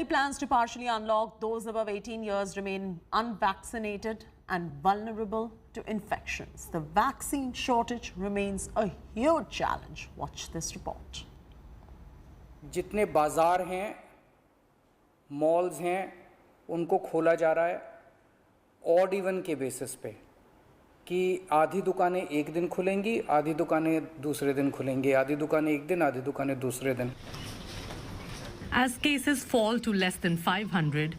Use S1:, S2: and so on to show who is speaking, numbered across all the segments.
S1: plans to partially unlock those above 18 years remain unvaccinated and vulnerable to infections. The vaccine shortage remains a huge challenge. Watch this report.
S2: जितने बाजार हैं, malls हैं, उनको खोला जा रहा है ऑड इवन के बेसिस पे कि आधी दुकानें एक दिन खुलेंगी, आधी दुकानें दूसरे दिन खुलेंगी, आधी दुकानें एक दिन, आधी दुकानें दूसरे दिन.
S3: As cases fall to less than 500,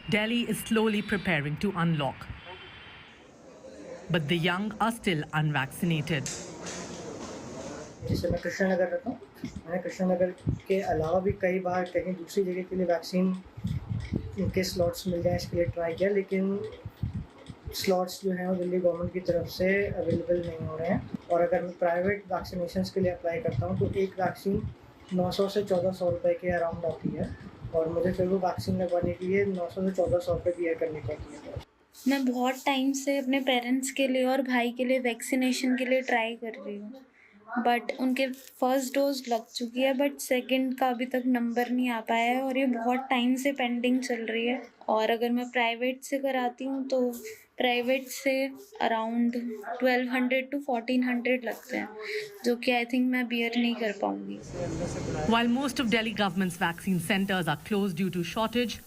S3: Delhi is slowly preparing to unlock. But the young are still unvaccinated.
S4: जैसे मैं कृष्णनगर रहता हूँ, मैंने कृष्णनगर के अलावा भी कई बार कहीं दूसरी जगह के लिए वैक्सीन के स्लॉट्स मिल जाए इसके लिए ट्राई किया, लेकिन स्लॉट्स जो हैं वो दिल्ली गवर्नमेंट की तरफ से अवेलेबल नहीं हो रहे हैं. और अगर मैं प्राइवेट वैक्सीनेशन के लिए अप्लाई करता हूँ तो एक वैक्सीन 900 से 1400 रुपये के अराउंड आती है और मुझे फिर वो वैक्सीन लगवाने के लिए 900 से 1400 रुपये दिया करनी पड़ती है.
S5: मैं बहुत टाइम से अपने पेरेंट्स के लिए और भाई के लिए वैक्सीनेशन के लिए ट्राई कर रही हूँ, बट उनके फर्स्ट डोज लग चुकी है, बट सेकंड का अभी तक नंबर नहीं आ पाया है और ये बहुत टाइम से पेंडिंग चल रही है. और अगर मैं प्राइवेट से कराती हूँ तो प्राइवेट से अराउंड 1200 to 1400 लगते हैं, जो कि आई थिंक मैं बियर नहीं कर पाऊँगी.
S3: While most of Delhi government's vaccine centers are closed due to shortage,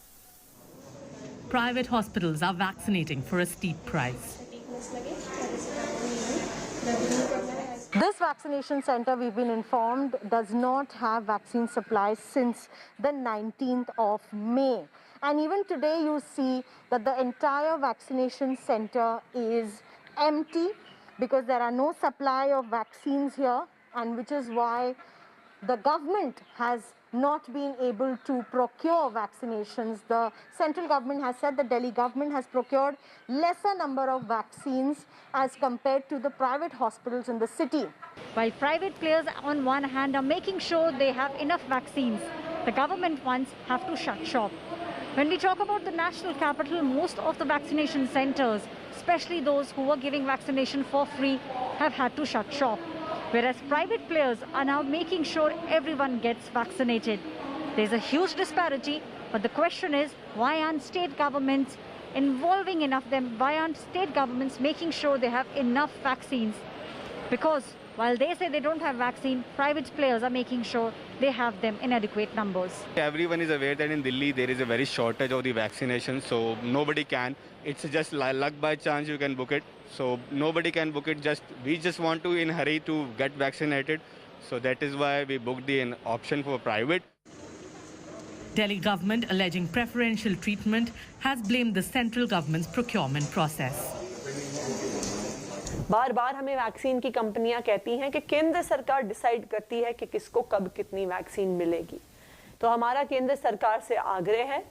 S3: private hospitals are vaccinating for a steep price.
S6: This vaccination center, we've been informed, does not have vaccine supplies since the 19th of May. And even today you see that the entire vaccination center is empty because there are no supply of vaccines here, and which is why the government has not been able to procure vaccinations. The central government has said the Delhi government has procured lesser number of vaccines as compared to the private hospitals in the city.
S7: While private players on one hand are making sure they have enough vaccines, the government ones have to shut shop. When we talk about the national capital, most of the vaccination centers, especially those who were giving vaccination for free, have had to shut shop. Whereas private players are now making sure everyone gets vaccinated. There's a huge disparity, but the question is, why aren't state governments involving enough them? Why aren't state governments making sure they have enough vaccines? Because while they say they don't have vaccine, private players are making sure they have them in adequate numbers.
S8: Everyone is aware that in Delhi there is a very shortage of the vaccination, so nobody can. It's just luck by chance you can book it. So nobody can book it. We just want to in a hurry to get vaccinated. So that is why we booked the option for private.
S3: Delhi government, alleging preferential treatment, has blamed the central government's procurement process.
S9: बार बार हमें vaccine की कंपनियां कहती हैं कि केंद्र सरकार decide करती है कि किसको कब कितनी वैक्सीन मिलेगी. तो हमारा केंद्र सरकार से आग्रह है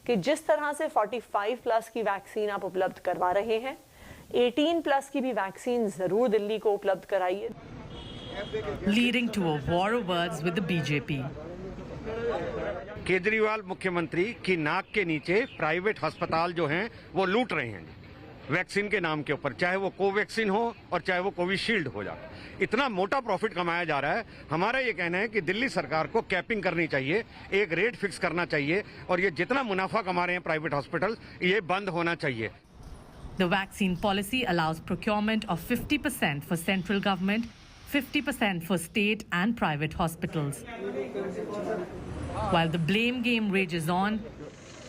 S9: कि जिस तरह से 45 प्लस की वैक्सीन आप उपलब्ध करवा रहे हैं, 18 प्लस की भी वैक्सीन जरूर दिल्ली को उपलब्ध कराइए.
S3: Leading to a war of words with the BJP.
S10: Kejriwal मुख्यमंत्री की नाक के नीचे प्राइवेट अस्पताल जो हैं वो लूट रहे हैं वैक्सीन के नाम के ऊपर, चाहे वो कोवैक्सीन हो और चाहे वो कोविशील्ड हो जाए. इतना मोटा प्रॉफिट कमाया जा रहा है. हमारा ये कहना है कि दिल्ली सरकार को कैपिंग करनी चाहिए, एक रेट फिक्स करना चाहिए और ये जितना मुनाफा कमा रहे हैं प्राइवेट हॉस्पिटल, ये बंद होना चाहिए.
S3: The vaccine policy allows procurement of 50% for central government, 50% for state and private hospitals. While the blame game rages on,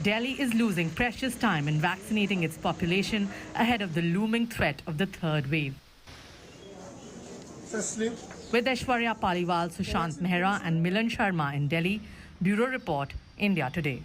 S3: Delhi is losing precious time in vaccinating its population ahead of the looming threat of the third wave. With Aishwarya Paliwal, Sushant Mehra and Milan Sharma in Delhi, Bureau Report, India Today.